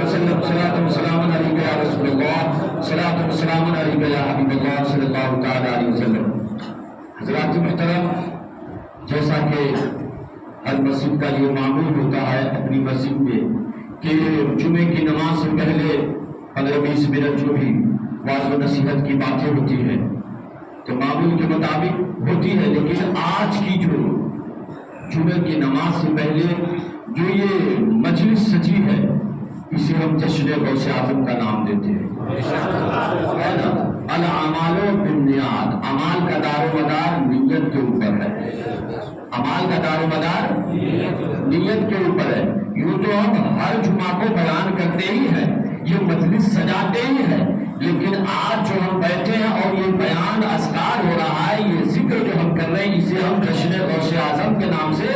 وسلم صلاۃ و سلام علیک یا رسول اللہ صلاۃ و سلام علیک یا حبیب اللہ صلی اللہ تعالی علیہ وسلم۔ حضرات محترم، جیسا کہ ہر مسجد کا یہ معمول ہوتا ہے اپنی مسجد میں کہ جمعے کی نماز سے پہلے 15-20 منٹ جو بھی واعظ و نصیحت کی باتیں ہوتی ہیں تو معمول کے مطابق ہوتی ہے، لیکن آج کی جو جمعے کی نماز سے پہلے جو یہ مجلس سجی ہے اسے ہم جشن غوث اعظم کا نام دیتے ہیں، ہے نا؟ الاعمال بالنیات، اعمال کا دار و مدار نیت کے اوپر ہے، اعمال کا دار و مدار نیت کے اوپر ہے۔ یوں تو ہم ہر جمعہ کو بیان کرتے ہی ہیں، یہ مجلس سجاتے ہی ہیں، لیکن آج جو ہم بیٹھے ہیں اور یہ بیان اذکار ہو رہا ہے، یہ ذکر جو ہم کر رہے ہیں، اسے ہم جشن غوث اعظم کے نام سے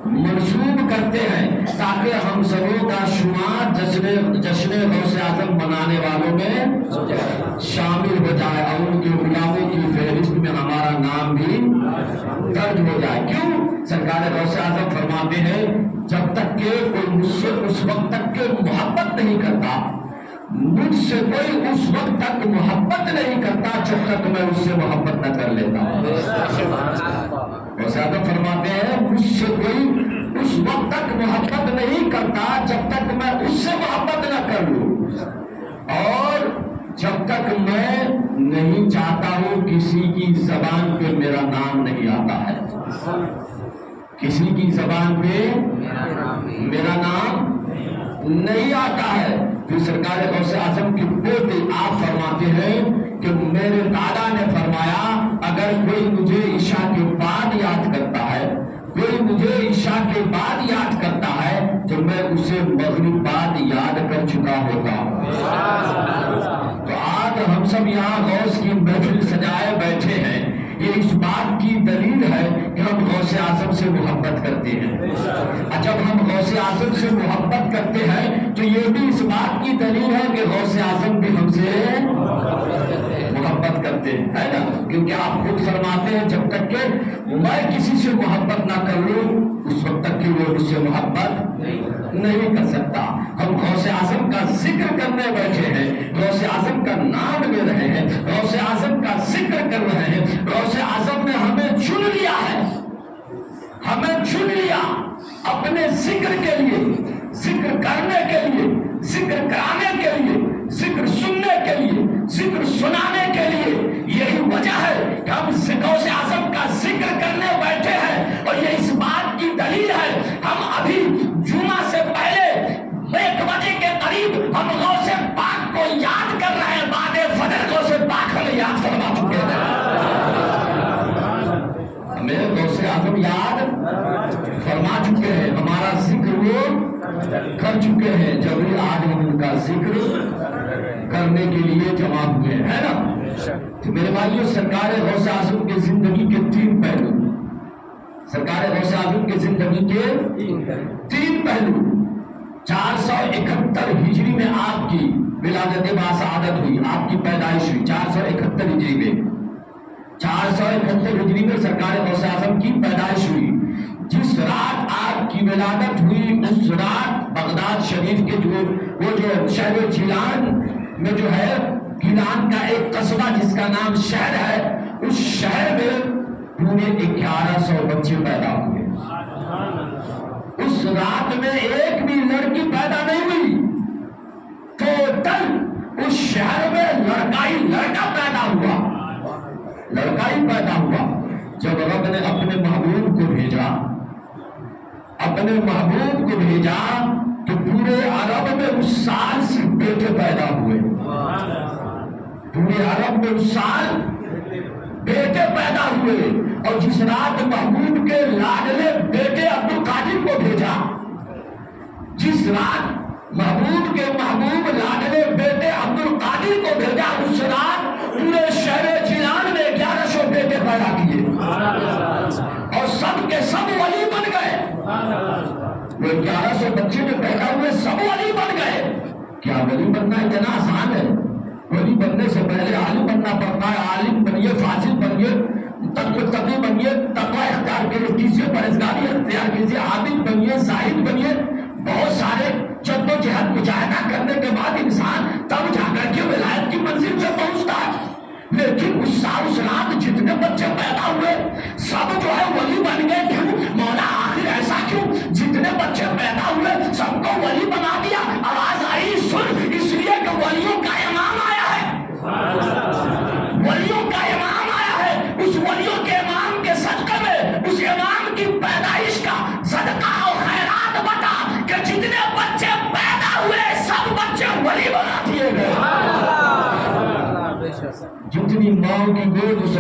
منسوب کرتے ہیں تاکہ ہم سبوں کا شمار جشن غوث اعظم منانے والوں میں شامل ہو جائے اور ان کے غلاموں کی فہرست میں ہمارا نام بھی درج ہو جائے۔ کیوں؟ سرکار غوث اعظم فرماتے ہیں جب تک کہ کوئی مجھ سے اس وقت تک کہ محبت نہیں کرتا، مجھ سے کوئی اس وقت تک محبت نہیں کرتا جب تک میں اس سے محبت نہ کر لیتا۔ غوث اعظم فرماتے ہیں مجھ سے کوئی اس وقت تک محبت نہیں کرتا جب تک میں اس سے محبت نہ کر لوں، اور جب تک میں نہیں چاہتا ہوں کسی کی زبان پہ میرا نام نہیں آتا ہے، کسی کی زبان پہ میرا نام نہیں آتا ہے۔ پھر سرکار غوث اعظم کی پوتے آپ فرماتے ہیں کہ میرے دادا نے فرمایا اگر کوئی مجھے عشاء کے بعد یاد کرتا ہے، کوئی مجھے عشاء کے بعد یاد کرتا ہے تو میں اسے مغرب بعد یاد کر چکا ہوتا ہوں۔ تو آج ہم سب یہاں غوث کی محفل سجائے بیٹھے ہیں، یہ اس بات کی دلیل ہے کہ ہم غوث اعظم سے محبت کرتے ہیں۔ جب ہم غوث اعظم سے محبت کرتے ہیں تو یہ بھی اس بات کی دلیل ہے کہ غوث اعظم بھی ہم سے محبت کرتے ہیں، ہے نا؟ کیونکہ آپ خود فرماتے ہیں جب تک کہ میں کسی سے محبت نہ کر لوں اس وقت تک کہ وہ مجھ سے محبت نہیں کر سکتا۔ ہم غوث اعظم کا ذکر کرنے بیٹھے ہیں، غوث اعظم کا نام لے رہے ہیں، غوث اعظم کا ذکر کر رہے ہیں۔ غوث اعظم نے ہمیں چن لیا ہے، ہمیں چن لیا اپنے ذکر کے لیے، ذکر کرنے کے لیے، ذکر کرانے کے لیے، ذکر سننے کے لیے، ذکر سنانے کے لیے۔ یہی وجہ ہے کہ ہم غوث اعظم کا ذکر کرنے بیٹھے ہیں، اور یہ اس بات کی دلیل ہے ہم ابھی جمعہ سے پہلے 1 بجے کے قریب ہم غوث پاک کو یاد کر رہے ہیں، بعد فجر غوث پاک ہمیں یاد فرما چکے ہیں، ہمیں غوث اعظم یاد فرما چکے ہیں، ہمارا ذکر وہ کر چکے ہیں، جب بھی آج ہم ان کا ذکر کرنے کے لیے جمع ہوئے ہیں، ہے نا؟ تو میرے بھائیوں، سرکار غوث اعظم کی زندگی کے 3 پہلو، سرکار غوث اعظم کی زندگی کے 3 پہلو۔ 471 ہجری میں آپ کی ولادت باسعادت ہوئی، آپ کی پیدائش ہوئی 471 ہجری میں، 471 ہجری میں سرکار غوث اعظم کی پیدائش ہوئی۔ جس رات آپ کی ولادت ہوئی اس رات بغداد شریف کے وہ شہر جیلان میں جو ہے، گیلان کا ایک قصبہ جس کا نام شہر ہے، اس شہر میں پورے 1100 بچے پیدا ہوئے۔ اس رات میں ایک بھی لڑکی پیدا نہیں ہوئی، ٹوٹل اس شہر میں لڑکا ہی لڑکا پیدا ہوا، لڑکا ہی پیدا ہوا۔ جب رب نے اپنے محبوب کو بھیجا، اپنے محبوب کو بھیجا تو پورے عرب میں اس سال سے بیٹے پیدا ہوئے، پورے عرب میں اس سال بیٹے پیدا ہوئے۔ اور جس رات محبوب کے لاڈلے بیٹے عبد القادر کو بھیجا، جس رات محبوب کے محبوب لاڈلے بیٹے عبد القادر کو بھیجا، اس رات پورے شہر جیلان میں 1100 بیٹے پیدا کیے، اور سب کے سب ولی بن گئے۔ وہ 1100 بچے جو پیدا ہوئے سب ولی بن گئے۔ کیا ولی بننا اتنا آسان ہے؟ ولی بننے سے پہلے عالم بننا پڑتا ہے، عالم بنیے، فاضل بنیے، تقی بنیے، تقوی اختیار کیجیے، پرہیزگاری اختیار کیجیے، عابد بنیے، زاہد بنیے، بہت سارے جد و جہد مجاہدہ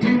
3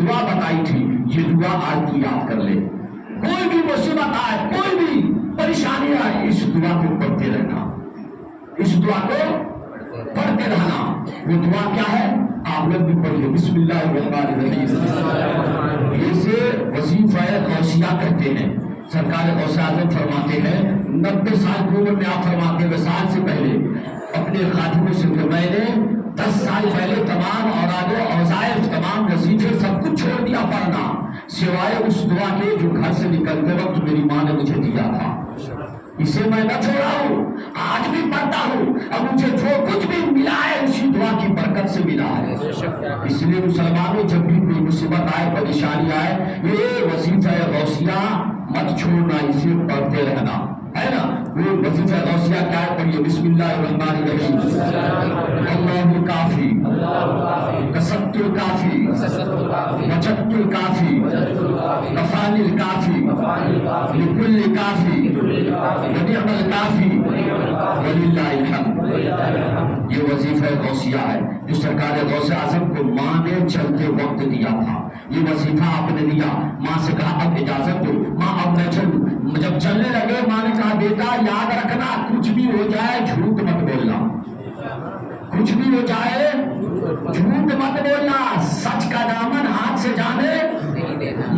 دعا بتائی تھی، یہ دعا آج تو یاد کر لے، کوئی بھی مصیبت آئے، کوئی بھی پریشانی آئے، اس دعا کو پڑھتے رہنا، اس دعا کو پڑھتے رہنا۔ وہ دعا کیا ہے؟ آپ لوگ بھی پڑھیے، بسم اللہ الرحمن الرحیم۔ اسے وظیفہ غوثیہ کہتے ہیں۔ سرکار غوث اعظم فرماتے ہیں 90 سال کی عمر میں آپ فرماتے ہیں وصال سے پہلے اپنے خادموں سے کہ میں نے 10 سال پہلے تمام اوراد و وظائف، تمام وظیفے سب کچھ چھوڑ دیا پڑھنا، سوائے اس دعا کے جو گھر سے نکلتے وقت میری ماں نے مجھے دیا تھا، اسے میں نہ چھوڑا ہوں، آج بھی پڑھتا ہوں، اب مجھے جو کچھ بھی ملا ہے اسی دعا کی برکت سے ملا ہے۔ اس لیے مسلمانوں جب بھی کوئی مصیبت آئے، پریشانی آئے، یہ وظیفہ غوثیہ مت چھوڑنا، اسے پڑھتے رہنا، ہے نا۔ وہ وظیفہ غوثیہ کیا ہے؟ پڑھیے، بسم اللہ الرحمن الرحیم۔ اللہ کافی، کسبت الکافی، وجدت الکافی، کفانی الکافی، لکل کافی، ونعم الکافی، وللہ الحمد۔ یہ وظیفہ غوثیہ ہے جو سرکار غوث اعظم کو ماں نے چلتے وقت دیا تھا۔ یہ وظیفہ آپ نے دیا، ماں سے کہا اب اجازت دو، ماں اب میں چلوں۔ جب چلنے لگے ماں نے کہا بیٹا یاد رکھنا کچھ بھی ہو جائے جھوٹ مت بولنا، کچھ بھی ہو جائے جھوٹ مت بولنا، سچ کا دامن ہاتھ سے جانے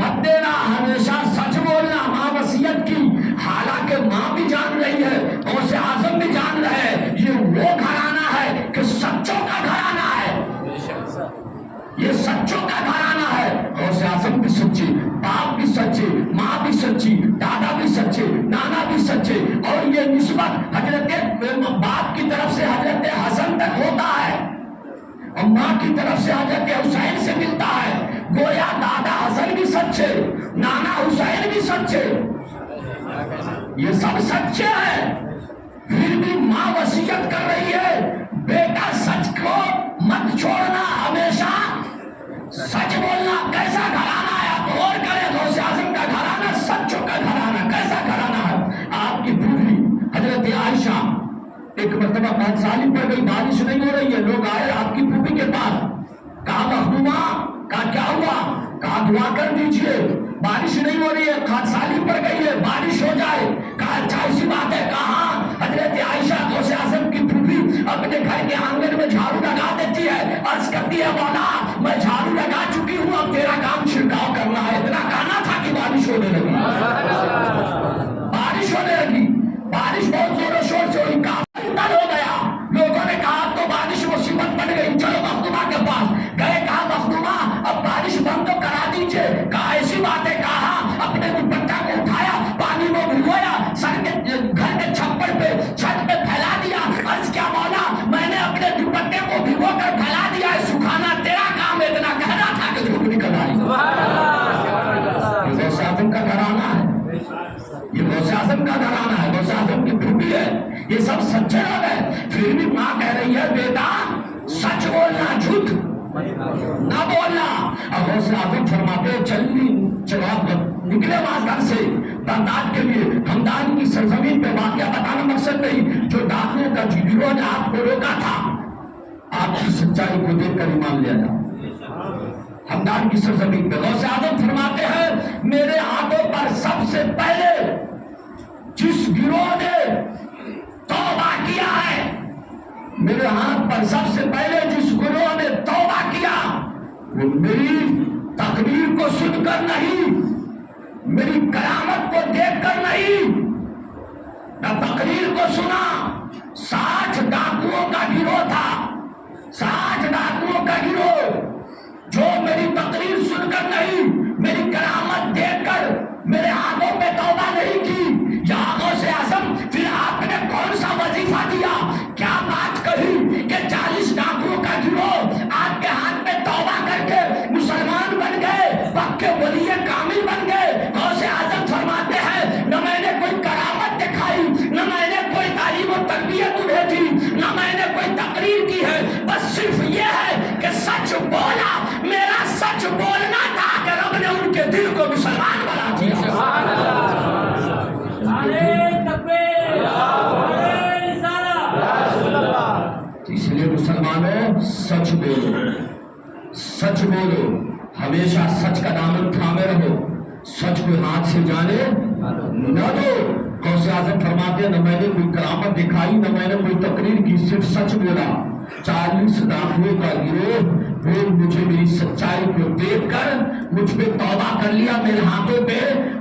مت دینا، ہمیشہ سچ بولنا۔ ماں وصیت کی، حالانکہ ماں بھی جان رہی ہے، غوث اعظم بھی جان رہے ہیں، یہ وہ گھرانہ ہے کہ سچوں کا گھرانہ ہے، یہ سچوں کا گھرانہ ہے۔ غوث اعظم بھی سچے، باپ بھی سچے، ماں بھی سچی، دادا بھی سچے، نانا بھی سچے، اور یہ نسبت حضرت باپ کی طرف سے حضرت حسن تک ہوتا ہے اور ماں کی طرف سے حضرت حسین سے ملتا ہے۔ گویا دادا حسن بھی سچے، نانا حسین بھی سچے، یہ سب سچے ہیں، پھر بھی ماں وصیت کر رہی ہے بیٹا سچ کو مت چھوڑنا، ہمیشہ سچ بولنا۔ کیسا گھرانہ ہے؟ آپ غور کریں، غوث اعظم کا گھرانہ سچوں کا گھرانہ، کیسا گھرانہ ہے؟ آپ کی پھوپھی حضرت عائشہ ایک مرتبہ 5 سال پڑ گئی، بارش نہیں ہو رہی ہے، لوگ آئے آپ کی پھوپھی کے پاس، کہا مخدومہ، کہا کیا ہوا؟ کہا دعا کر دیجئے، بارش نہیں ہو رہی ہے، 5 سال پڑ گئی ہے، بارش ہو جائے۔ کہا اچھا ایسی بات ہے، کہا حضرت عائشہ غوث اعظم کی پھوپھی اپنے گھر کے آنگن میں جھاڑو لگا دیتی ہے، عرض کرتی ہے مولا میں جھاڑو لگا چکی ہوں، اب تیرا کام چھڑکاؤ کرنا ہے۔ اتنا کہنا تھا کہ بارش ہونے لگی، بارش ہونے لگی، بارش بہت زور و شور سے ہوئی، کام تر ہو گیا۔ لوگوں نے کہا اب تو بارش مصیبت بن گئی، چلو مخدومہ کے پاس گئے، کہا مخدومہ اب بارش بند تو کرا دیجئے۔ کہا ایسی بات ہے، کہا اپنے دوپٹہ کو اٹھایا، پانی میں بھگویا، سر کے گھر کے چھپر پہ چھت پہ پھیلا دیا، عرض کیا مولا میں نے اپنے دوپٹے کو بھگو کر پھیلا دیا ہے، سکھانا تیرا کام ہے۔ اتنا کہنا تھا کہ دھوپ نکل آئی۔ یہ غوث اعظم کا گھرانہ ہے، یہ غوث اعظم کا گھرانہ ہے، غوث اعظم کی پھوپھی ہے، یہ سب سچے لوگ ہیں۔ پھر بھی ماں کہہ رہی ہے بیٹا سچ بولنا، جھوٹ نہ بولنا۔ اب غوث اعظم فرماتے نکلے وہاں گھر سے بغداد کے لیے، ہمدان کی سرزمین پہ، واقعہ بتانا مقصد نہیں، جو ڈاکوؤں کا گروہ نے آپ کو روکا تھا، آپ کی سچائی کو دیکھ کر ایمان لے آیا۔ ہمدان کی سرزمین پہ غوث اعظم فرماتے ہیں میرے ہاتھوں پر سب سے پہلے جس گروہ نے توبہ کیا ہے، میرے ہاتھ پر سب سے پہلے جس گروہ نے توبہ کیا، وہ میری تقریر کو سن کر نہیں، میری کرامت کو دیکھ کر نہیں، نہ تقریر کو سنا۔ 60 ڈاکوؤں کا گروہ تھا، 60 ڈاکوؤں کا گروہ، جو میری تقریر سن کر نہیں، میری کرامت دیکھ کر میرے ہاتھوں پہ توبہ نہیں کی۔ یا غوث اعظم پھر آپ نے کون سا وظیفہ دیا؟ کیا بات کہی کہ 40 ڈاکوؤں کا گروہ آپ کے ہاتھ پہ توبہ کر کے مسلمان بن گئے، پکے ولی کامل بن گئے۔ غوث اعظم فرماتے ہیں نہ میں نے کوئی کرامت دکھائی، نہ میں نے کوئی تعلیم و تربیت انہیں دی، نہ میں نے کوئی تقریر کی ہے، بس صرف یہ ہے کہ سچ بولا۔ میرا سچ بولنا تھا کہ رب نے ان کے دل کو مسلمان بنا دیا۔ اس لیے مسلمانوں سچ بولو، سچ بولو، ہمیشہ سچ کا دامن تھامے رہو، سچ کو ہاتھ سے جانے نہ دو۔ غوث اعظم فرماتے ہیں نہ میں نے کوئی کرامت دکھائی نہ میں نے کوئی تقریر کی، صرف سچ بولا۔ 40 ڈاکوؤں کا گروہ وہ مجھے میری سچائی کو دیکھ کر مجھ پہ توبہ کر لیا میرے ہاتھوں پہ،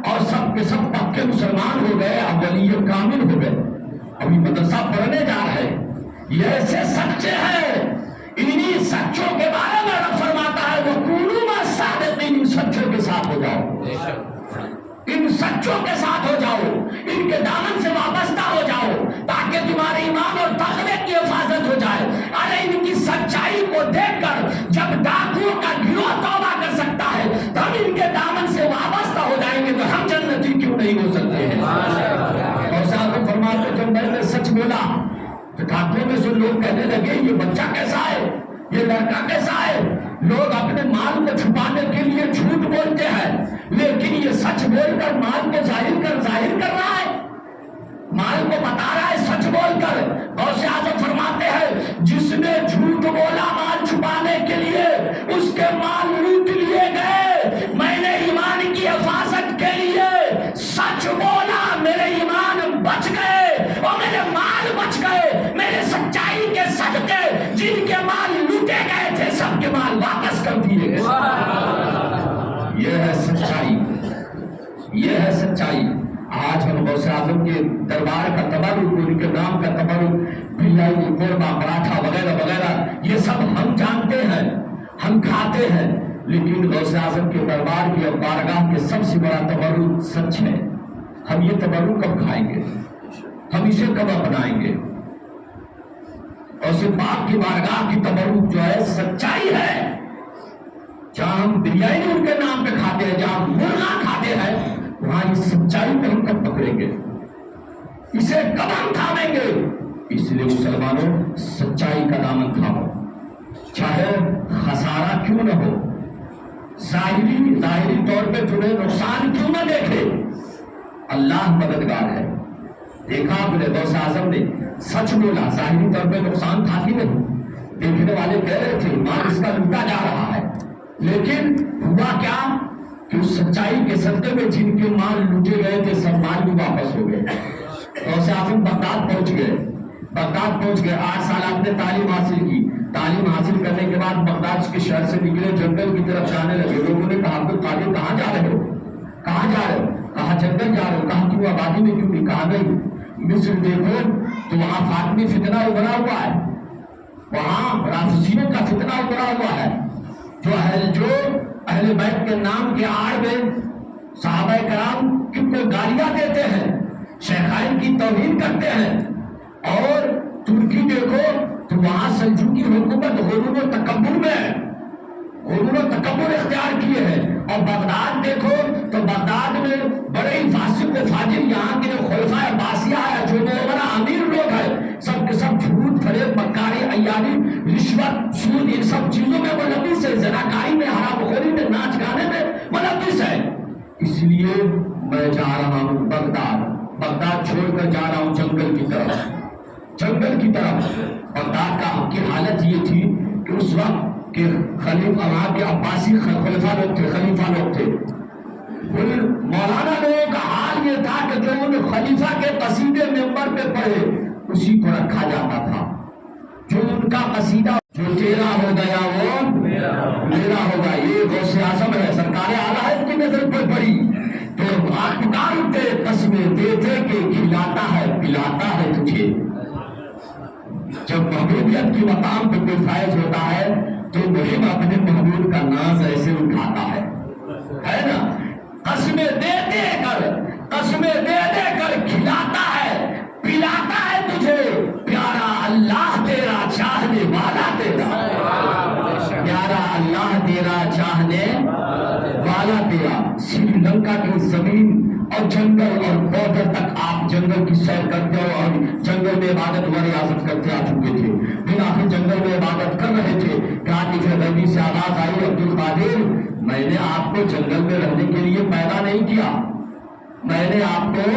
اور سب کے سب پکے مسلمان ہو گئے، اب ولی کامل ہو گئے، ابھی مدرسہ پڑھنے جا رہے۔ یہ ایسے سچے ہیں، انہی سچوں کے بارے میں رب فرماتا ہے وَكُونُوا مَعَ الصَّادِقِينَ، ان سچوں کے ساتھ ہو جاؤ، ان سچوں کے ساتھ ہو جاؤ، ان کے دامن سے وابستہ ہو جاؤ، تاکہ تمہارے ایمان اور تقوی کی حفاظت ہو جائے۔ ارے ان کی سچائی کو دیکھ کر جب ڈاکوؤں کا گروہ توبہ کر سکتا ہے تو ہم ان کے دامن سے وابستہ ہو جائیں گے، تو ہم جنتی کیوں نہیں ہو سکتے ہیں؟ اور صاحب فرماتے جب میں نے سچ بولا تو ڈاکوؤں میں سے لوگ کہنے لگے یہ بچہ کیسا ہے، یہ لڑکا کیسا ہے؟ لوگ اپنے مال کو چھپانے کے لیے جھوٹ بولتے ہیں، لیکن یہ سچ بول کر مال کو ظاہر کر رہا ہے، مال کو بتا رہا ہے سچ بول کر۔ غوث اعظم فرماتے ہیں جس نے جھوٹ بولا مال چھپانے کے لیے اس کے مال لوٹ لیے گئے، میں نے ایمان کی حفاظت کے لیے سچ بولا، میرے ایمان بچ گئے اور میرے مال بچ گئے، میرے سچائی کے صدقے جن کے مال لوٹے گئے تھے سب کے مال واپس کر دیے گئے۔ یہ ہے سچائی، یہ ہے سچائی۔ آج ہم غوث اعظم کے دربار کا تبرک، ان کے نام کا تبرک، بریانی، قورمہ، پراٹھا وغیرہ وغیرہ یہ سب ہم جانتے ہیں، ہم کھاتے ہیں، لیکن غوث اعظم کے دربار کی اور بارگاہ کے سب سے بڑا تبرک سچ ہے۔ ہم یہ تبرک کب کھائیں گے؟ ہم اسے کب اپنائیں گے؟ غوث پاک کی بارگاہ کی تبرک جو ہے سچائی ہے۔ جہاں ہم بریانی ان کے نام پہ کھاتے ہیں، جہاں مرغا کھاتے ہیں، وہاں اس سچائی کو ہم کب پکڑیں گے؟ اسے کب ہم تھامیں گے؟ اس لیے مسلمانوں سچائی کا دامن تھامو، چاہے خسارہ کیوں نہ ہو، ظاہری طور پہ تمہیں نقصان کیوں نہ دیکھے، اللہ مددگار ہے۔ دیکھا آپ نے غوث اعظم نے سچ بولا، ظاہری طور پہ نقصان تھا کہ نہیں؟ دیکھنے والے کہہ رہے تھے مال اس کا لوٹا جا رہا ہے، لیکن ہوا کیا کہ اس سچائی کے صدقے میں جن کے مال لوٹے گئے تھے سب مال بھی واپس ہو گئے۔ غوث اعظم بغداد پہنچ گئے، 8 سال آپ نے تعلیم حاصل کی، تعلیم حاصل کرنے کے بعد بغداد کے شہر سے نکلے، جنگل کی طرف جانے لگے۔ لوگوں نے کہا عبد القادر کہاں جا رہے ہو؟ کہا جنگل جا رہے ہو۔ کہا کیوں آبادی میں کیوں نہیں؟ کہا نہیں، مصر دیکھو تو وہاں فاطمی فتنہ ابھرا ہوا ہے، وہاں رافضیوں کا فتنہ ابھرا ہوا ہے، جو اہل بیت کے نام کے آڑ میں صحابہ کرام کن کو گالیاں دیتے ہیں، شیخین کی توہین کرتے ہیں۔ اور ترکی دیکھو تو وہاں سلجوقی حکومت غرور و تکبر اختیار کیے ہیں۔ اور بغداد دیکھو تو بغداد میں بڑے ہی فاسق و فاجر یہاں کے جو خلفاء عباسیہ ہے، جو بڑا امیر لوگ ہیں، سب کے سب جھوٹ، فریب، مکاری، عیاری، رشوت، سود، ان سب چیزوں میں ملوث ہے، زناکاری میں، حرام خوری میں، ناچ گانے میں ملوث ہے۔ اس لیے میں جا رہا ہوں بغداد چھوڑ کر جا رہا ہوں جنگل کی طرف۔ بغداد کی حالت یہ تھی کہ اس وقت کہ خلیفہ وہاں کے عباسی خلیفہ لوگ تھے، مولانا لوگوں کا حال یہ تھا کہ جو ان خلیفہ کے قصیدے ممبر پہ پڑھے اسی کو رکھا جاتا تھا، جو ان کا قصیدہ جو تیرا ہو گیا وہ میرا ہوگا۔ یہ غوث اعظم ہے، سرکار اعلیٰ ہے، کی نظر پہ پڑی تو آپ پکار اٹھے، قسمیں دیتے کہ کھلاتا ہے پلاتا ہے تجھے۔ جب محبوبیت کی مقام پہ کوئی فائز ہوتا ہے تو محب اپنے محبوب کا ناز ایسے اٹھاتا ہے نا، قسمیں دے دے کر کھلاتا ہے پلاتا ہے تجھے، پیارا اللہ تیرا چاہنے والا تیرا، پیارا اللہ تیرا چاہنے والا تیرا۔ سری لنکا کی زمین اور جنگل اور بارڈر تک آپ جنگل کی سیر کرتے ہو، اور جنگل میں عبادت و ریاضت کرتے آ چکے تھے، پھر آخر جنگل میں عبادت کر رہے تھے کہ عاطف غیبی سے آواز آئی، عبد القادر میں نے آپ کو جنگل میں رہنے کے لیے پیدا نہیں کیا، میں نے آپ کو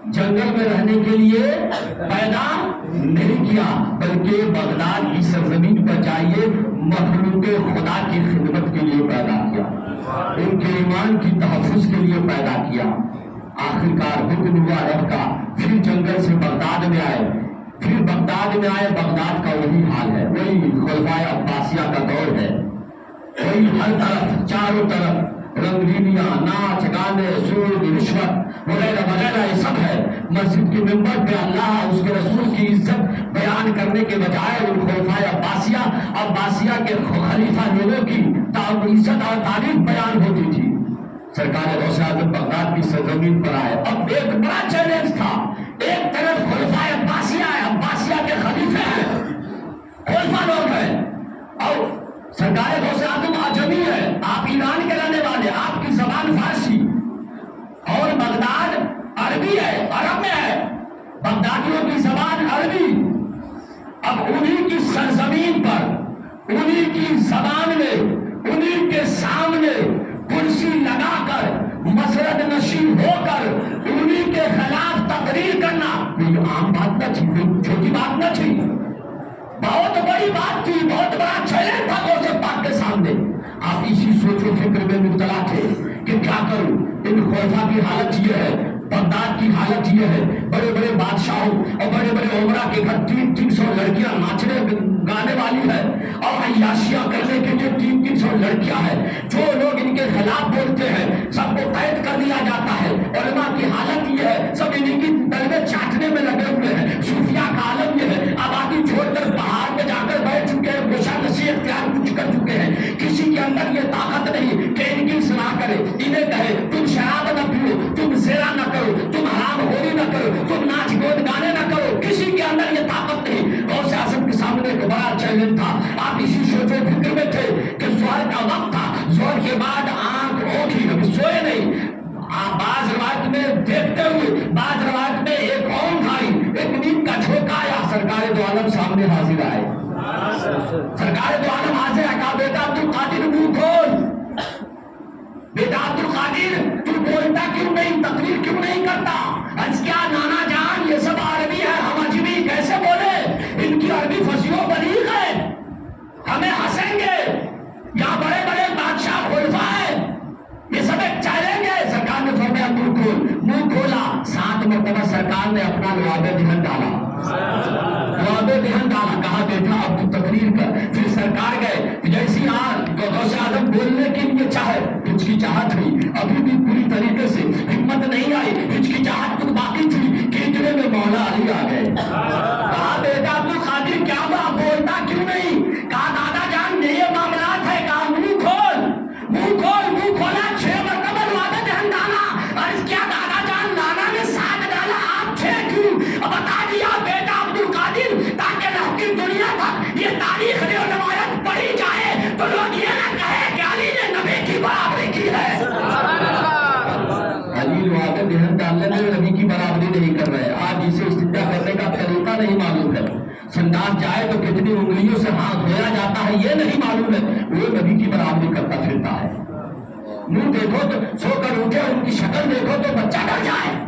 جنگل میں رہنے کے لیے پیدا نہیں کیا، بلکہ بغداد کی سرزمین پر جائیے مخلوق خدا کی خدمت کے لیے پیدا کیا۔ ان کے ایمان کی تحفظ کے لیے پیدا کیا. آخرکار حکم ہوا رب کا، پھر جنگل سے بغداد میں آئے. بغداد کا وہی حال ہے، وہی خلفائے عباسیہ کا دور ہے. وہی ہر طرف چاروں طرف رنگینیاں، ناچ گانے، سود، رشوت وغیرہ وغیرہ یہ سب ہے. مسجد کے ممبر پہ اللہ اس کے رسول کی عزت بیان کرنے کے بجائے ان خلفائے عباسیہ کے خلیفہ لوگوں کی عزت اور تعریف بیان ہوتی تھی. سرکار غوث اعظم بغداد کی سرزمین پر آئے. اب ایک بڑا چیلنج تھا. ایک طرف خلفائے عباسیہ کے خلیفے ہیں، خلیفہ لوگ ہیں، اور سرکار غوث اعظم اعجمی ہے، آپ ایران کے رہنے والے، آپ کی زبان فارسی، اور بغداد عربی ہے، عرب میں ہے، بغدادیوں کی زبان عربی. اب انہی کی سرزمین پر، انہی کی زبان میں، انہی کے سامنے کرسی لگا کر مسرد نشین ہو کر انہی کے خلاف تقریر کرنا یہ عام بات نہ تھی، چھوٹی بات نہ تھی، بہت بڑی بات تھی، بہت بڑا چیلنج تھا غوث پاک کے سامنے. آپ اسی سوچ و فکر میں مبتلا تھے کہ کیا کروں. ان خلفاء کی حالت یہ ہے، بغداد کی حالت یہ ہے، بڑے بڑے بادشاہوں اور بڑے بڑے عمرہ کے گھر 300 لڑکیاں ناچنے گانے والی ہے، اور عیاشیاں کرنے کے لیے 300 لڑکیاں ہیں. جو لوگ ان کے خلاف بولتے ہیں سب کو قید کر دیا جاتا ہے. علماء کی حالت یہ ہے، سب ان کی طلبے چاٹنے میں لگے ہوئے ہیں. صوفیاء کا عالم یہ ہے، آبادی چھوڑ کر پہاڑ پہ جا کر بیٹھ چکے ہیں، گوشہ نشی اختیار کر چکے ہیں. کسی کے اندر یہ طاقت نہیں کہ ان کی اصلاح کرے، انہیں کہے تم شراب نہ پیو، تم زنا نہ کرو، تم حرام خوری نہ کرو، تم ناچ گود گانے نہ کرو. کسی کے اندر یہ طاقت نہیں. غوث اعظم کے سامنے ایک بڑا چیلنج تھا. آپ اسی سوچ و فکر میں تھے کہ ظہر کا وقت تھا، ظہر کے بعد آنکھ اوکھی، ابھی سوئے نہیں. بعض روایت میں دیکھتے ہوئے، بعض روایت میں ایک اونگ آئی، ایک نیند کا جھونکا آیا، سرکار دو عالم سامنے حاضر آئے. سرکار دو عالم حاضر ہے، کہا بیٹا عبد القادر منہ کھول، بیٹا عبد القادر تو بولتا کیوں نہیں، تقریر کیوں نہیں کرتا؟ آج کیا نانا جان یہ سب عربی ہے، ہم عجمی کیسے بولے؟ ان کی عربی فصیح و بلیغ ہے، ہمیں ہنسیں گے. یہاں بڑے بڑے بادشاہ خلفاء ہیں، یہ سب ایک چیلنج ہے. سرکار نے فرمایا منہ کھول. منہ کھولا. 7 مرتبہ سرکار نے اپنا لعاب دہن ڈالا، لعاب دہن ڈالا. کہا بیٹا اب تو تقریر کر. پھر سرکار گئے. جیسی غوث اعظم بولنے کے لیے چاہے، ہچکچاہٹ ہوئی، ابھی بھی پوری طریقے سے ہمت نہیں آئی، ہچکچاہٹ تو باقی تھی. کھینچنے میں مولا علی آ گئے. کہا بیٹا عبد القادر کیا بات، بولتا کیوں نہیں؟ کہا دادا جان یہ معاملات ہے. کہا منہ کھول. منہ کھول. منہ کھولا. 6 مرتبہ لعاب دہن ڈالا. عرض کیا دادا جان نانا نے 7 ڈالا، آپ 6 کیوں؟ بتا دیا بیٹا عبد القادر تاکہ لوگ کی دنیا تک یہ تاریخ اور روایت پڑھی جائے تو لوگ یہ نہ کہے کہ علی نے نبی کی برابری کی ہے. علی لعاب دہن ڈالنے میں نبی کی برابری نہیں کر رہے. آج اسے استدعا کرنے کا طریقہ نہیں معلوم ہے. سنداس جائے تو کتنی انگلیوں سے ہاتھ دھویا جاتا ہے یہ نہیں معلوم ہے. وہ نبی کی برابری کرتا پھرتا ہے. منہ دیکھو تو سو کر اٹھے، ان کی شکل دیکھو تو بچہ ڈر جائے.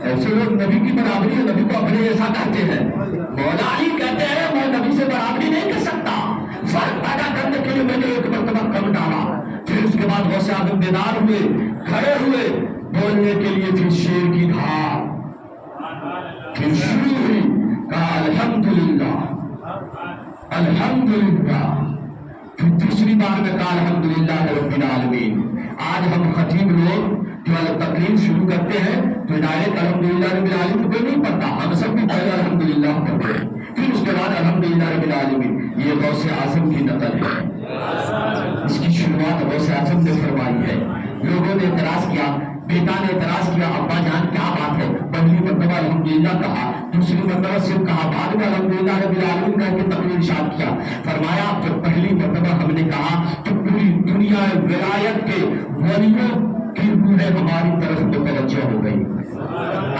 ایسے لوگ نبی کی برابری نبی کو اپنے جیسا کہتے ہیں. مولا علی کہتے ہیں میں نبی سے برابری نہیں کر سکتا. فرق پیدا کرنے کے لیے میں نے 1 مرتبہ کم ڈالا. پھر اس کے بعد غوث اعظم بیدار ہوئے، کھڑے ہوئے بولنے کے لیے. پھر شیر کی دھار پھر شروع ہوئی. کہا الحمدللہ الحمدللہ. پھر تیسری بار میں کہا الحمدللہ رب العالمین. آج ہم خطیب لوگ جو تقریر شروع کرتے ہیں تو ڈائریکٹ الحمدللہ رب العالمین کوئی نہیں پڑھتا. ہم سب بھی پہلے الحمدللہ پڑھتے ہیں، پھر اس کے بعد الحمدللہ رب العالمین. یہ غوث اعظم کی نقل ہے. اس کی شروعات غوث اعظم نے فرمائی ہے. لوگوں نے اعتراض کیا، بیٹا نے اعتراض کیا ابا جان کیا بات ہے؟ پہلی مرتبہ الحمدللہ کہا، دوسری مرتبہ صرف کہا، بعد میں الحمدللہ رب العالمین کہہ کے تقریر ارشاد کیا. فرمایا جب پہلی مرتبہ ہم نے کہا تو پوری دنیا ولایت کے ولیوں کی روحیں ہماری طرف متوجہ ہو گئی.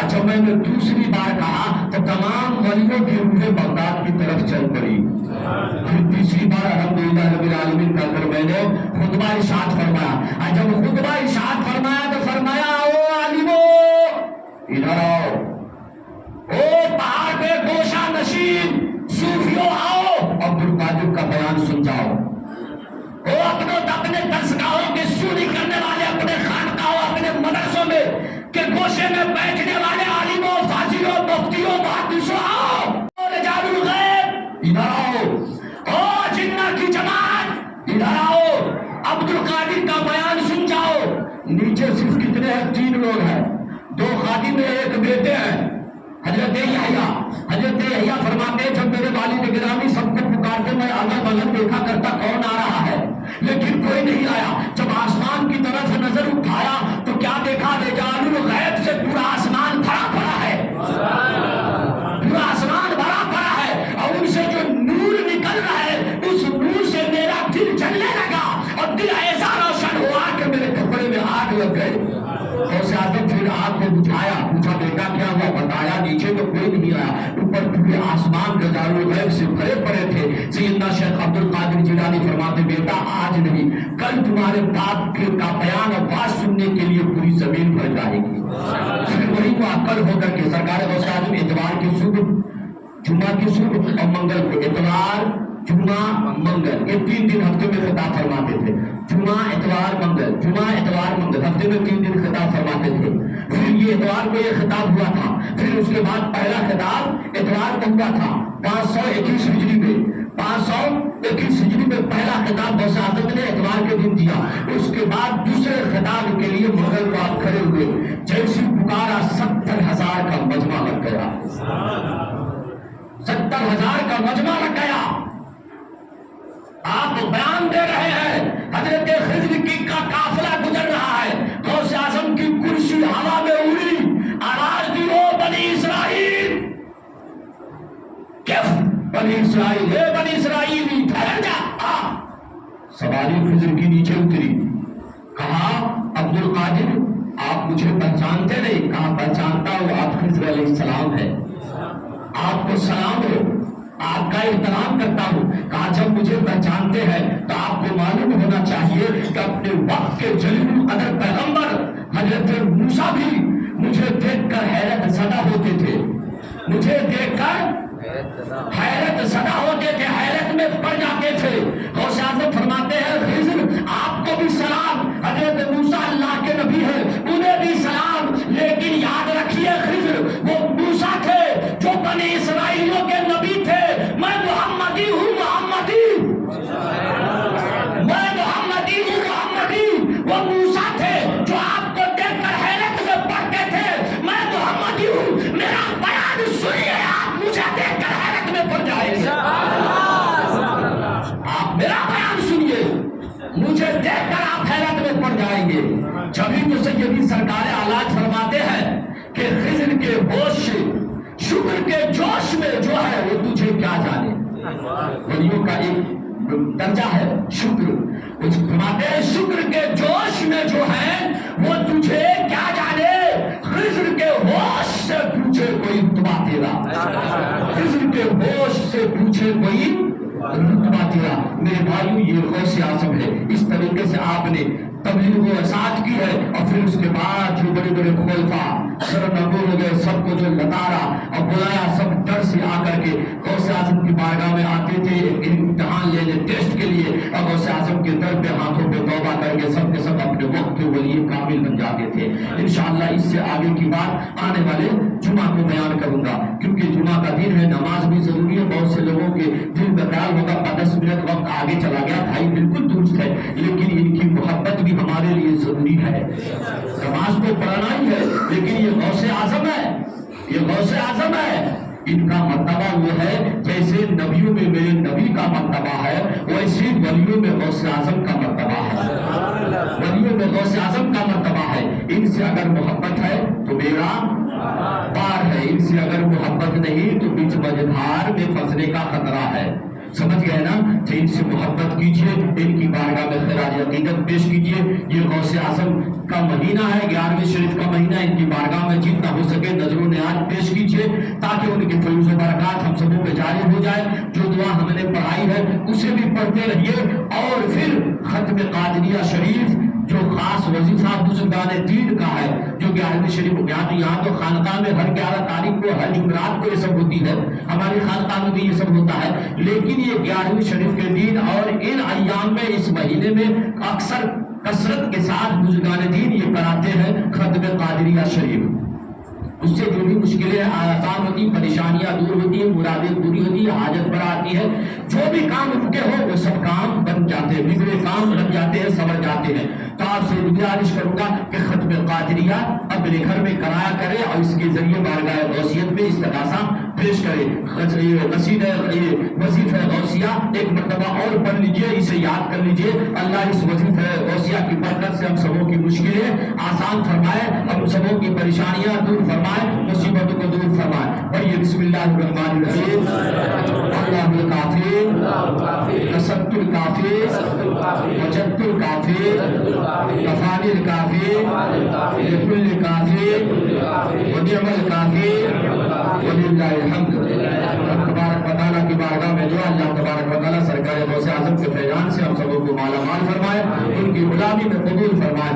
اچھا میں نے دوسری بار کہا تو تمام ولیوں کی روحیں بغداد کی طرف چل پڑی. پھر تیسری بار الحمدللہ رب العالمین کا کر میں نے خطبہ ارشاد فرمایا. جب خطبہ ارشاد فرمایا تو فرمایا او عالمو ادھر آؤ، او پہاڑ پہ گوشہ نشین صوفیوں آؤ، عبد القادر کا بیان سن جاؤ. او اپنے درسگاہوں کی سونی کرنے والے، اپنے خانقاہوں، اپنے مدرسوں میں کے گوشے میں بیٹھنے والے عالموں، فاضلوں، مفتیوں، محدثوں، آؤ رجال الغیب ادھر آؤ، او جنہ کی جماعت ادھر آؤ، عبد القادر کا بیان سن جاؤ۔ نیچے صرف کتنے ہیں؟ 3 لوگ ہیں، 2 خادم میں 1 بیٹے ہیں، حضرت یحییٰ فرماتے ہیں جب میرے والد گرامی سب کو پکارتے میں اگل بغل دیکھا کرتا کون آ رہا ہے، لیکن کوئی نہیں آیا۔ جب آسمان کی طرف نظر اٹھایا تو کیا دیکھا؟ رجال الغیب سے پورا آسمان بھرا پڑا ہے، پورا آسمان بھرا پڑا ہے، اور ان سے جو نور نکل رہا ہے اس نور سے میرا دل جلنے لگا اور دل ایسا روشن ہوا کہ میرے کپڑے میں آگ لگ گئی۔ غوث اعظم پھر آگ کو بجھایا، پوچھا بیٹا کیا ہوا؟ بتایا نیچے تو کوئی نہیں آیا، اوپر پورے آسمان رجال الغیب سے بھرے پڑے تھے۔ سیدنا شیخ عبد القادر جیلانی فرماتے بیٹا آج نہیں کل تمہارے باپ کا بیان اور بات سننے کے لیے پوری زمین بھر جائے گی۔ پھر وہی معقل ہو کر کے سرکار غوث اعظم اتوار کی صبح، جمعہ کی صبح اور منگل کو، اتوار جمعہ منگل، یہ 3 دن ہفتے میں خطاب فرماتے تھے۔ جمعہ اتوار منگل، جمعہ اتوار منگل، ہفتے میں 3 دن خطاب فرماتے تھے۔ پھر یہ اتوار کو یہ خطاب ہوا تھا، پھر اس کے بعد پہلا خطاب اتوار کو ہوا تھا 521 ہجری میں، 521 ہجری میں پہلا خطاب غوث اعظم نے اتوار کے دن دیا۔ اس کے بعد دوسرے خطاب کے لیے منگل کو آپ کھڑے ہوئے، جیسی پکارا 70,000 کا مجمع لگ گیا، 70,000 کا مجمع لگ گیا۔ آپ بیان دے رہے ہیں، حضرت خضر کی کا قافلہ گزر رہا ہے، غوث اعظم کی کرسی ہوا میں اڑی، آواز دی او بنی اسرائیل، کیف بنی اسرائیل، اے بنی اسرائیلی ٹھہر جا، آ سواری خضر کی نیچے اتری، کہا عبد القادر آپ مجھے پہچانتے نہیں؟ کہا پہچانتا ہوں، آپ خضر علیہ السلام ہے، آپ کو سلام ہو، آپ کا احترام کرتا ہوں۔ کہا جب مجھے پہچانتے ہیں تو آپ کو معلوم ہونا چاہیے کہ اپنے وقت کے جلیل القدر پیغمبر حضرت موسیٰ بھی مجھے دیکھ کر حیرت زدہ ہوتے تھے، مجھے دیکھ کر حیرت زدہ ہوتے تھے، حیرت میں پڑ جاتے تھے۔ غوث اعظم فرماتے ہیں خضر آپ کو بھی سلام، حضرت موسیٰ اللہ کے نبی ہیں انہیں بھی سلام، لیکن یاد رکھیے خضر وہ موسیٰ تھے جو بنی اسرائیلیوں کے نبی تھے، میں محمدی ہوں، محمدی وہ موسیٰ تھے جو آپ کو دیکھ کر حیرت میں پڑتے تھے، میں محمدی ہوں، میرا بیان سنیے آپ مجھے دیکھ کر حیرت میں پڑ جائیں گے، آپ میرا بیان سنیے مجھے دیکھ کر آپ حیرت میں پڑ جائیں گے۔ جبھی تو سیدی سرکار اعلیٰ فرماتے ہیں کہ خضر کے ہوش شکر کے جوش میں جو ہے وہ تجھے کیا جانے، ولیوں کا ایک درجہ ہے شکر، کچھ فرماتے ہیں شکر کے جوش میں جو ہے وہ تجھے کیا جانے، خضر کے ہوش سے پوچھے کوئی رتبہ تیرا، خضر کے ہوش سے پوچھے کوئی رتبہ تیرا۔ میرے بھائیو یہ غوث اعظم ہے، اس طریقے سے آپ نے تبلیغ و ارشاد کی ہے، اور پھر اس کے بعد جو بڑے بڑے خلفاء سرنگوں ہو گئے سب کو جو لتارا اور بلایا، سب ڈر سے آ کر کے غوث اعظم کی بارگاہ میں آتے تھے امتحان لینے ٹیسٹ کے لیے، اور غوث اعظم کے در پہ ہاتھوں پہ توبہ کر کے سب کے سب اپنے وقت کے ولی کامل بن جاتے تھے۔ انشاءاللہ اس سے آگے کی بات آنے والے جمعہ کو بیان کروں گا، کیونکہ جمعہ کا دن ہے، نماز بھی ضروری ہے، بہت سے لوگوں کے دل میں خیال ہوگا 10 منٹ وقت آگے چلا گیا، بھائی بالکل درست ہے، لیکن ان کی محبت بھی ہمارے لیے ضروری ہے، نماز تو پڑھنا ہی ہے، لیکن یہ غوث اعظم ہے، یہ غوث اعظم ہے، ان کا مرتبہ وہ ہے جیسے نبیوں میں میرے نبی کا مرتبہ ہے، ویسے ولیوں میں غوث اعظم کا مرتبہ ہے، ولیوں میں غوث اعظم کا مرتبہ ہے۔ ان سے اگر محبت ہے تو میرا پار ہے، ان سے اگر محبت نہیں تو بیچ مجھار میں پھنسنے کا خطرہ ہے، سمجھ گئے نا؟ تو ان سے محبت کیجئے، ان کی بارگاہ میں خراج عقیدت پیش کیجئے۔ یہ غوث اعظم کا مہینہ ہے، 11ویں شریف کا مہینہ، ان کی بارگاہ میں جتنا ہو سکے نظر و نیاز پیش کیجئے تاکہ ان کی فیض و برکات ہم سبوں پہ جاری ہو جائے۔ جو دعا ہم نے پڑھائی ہے اسے بھی پڑھتے رہیے، اور پھر ختم قادریہ شریف جو جو خاص وظیفہ بزرگان دین کا ہے، جو 11ویں شریف یہاں تو خانقاہ میں ہر 11 تاریخ کو، ہر جمعرات کو یہ سب ہوتی ہے، ہماری خانقاہ میں بھی یہ سب ہوتا ہے، لیکن یہ 11ویں شریف کے دن اور ان ایام میں اس مہینے میں اکثر کثرت کے ساتھ بزرگان دین یہ کراتے ہیں ختم قادریہ شریف۔ اس سے جو بھی مشکلیں آسان ہوتی، پریشانیاں دور ہوتی ہیں، مرادیں پوری ہوتی ہیں، حاجت پر آتی ہے، جو بھی کام رکے ہو وہ سب کام بن جاتے ہیں، بگڑے کام بن جاتے ہیں، سمجھ جاتے ہیں۔ تو آپ سے گزارش کروں گا کہ ختم قادریہ اپنے گھر میں کرایا کرے اور اس کے ذریعے بارگاہ غوثیت میں استغاثہ پیش کرے۔ وظیفہ غوثیہ ایک مرتبہ اور پڑھ لیجئے، اسے یاد کر لیجئے۔ اللہ اس وظیفہ غوثیہ کی برکت سے ہم سبوں کی مشکلیں آسان فرمائے، ہم سبوں کی پریشانیاں دور فرمائے، مصیبتوں کو دور فرمائے۔ پڑھیے بسم اللہ الرحمن الرحیم۔ اللہ الکافی، کسبت الکافی، وجدت الکافی، کفانی الکافی، لکل کافی، ونعم الکافی، وللہ الحمد۔ تبارک و تعالیٰ کی بارگاہ میں دعا، اللہ تبارک و تعالیٰ سرکار غوث اعظم کے فیضان سے ہم سبوں کو مالا مال فرمائے، ان کی غلامی میں قبول فرمائے۔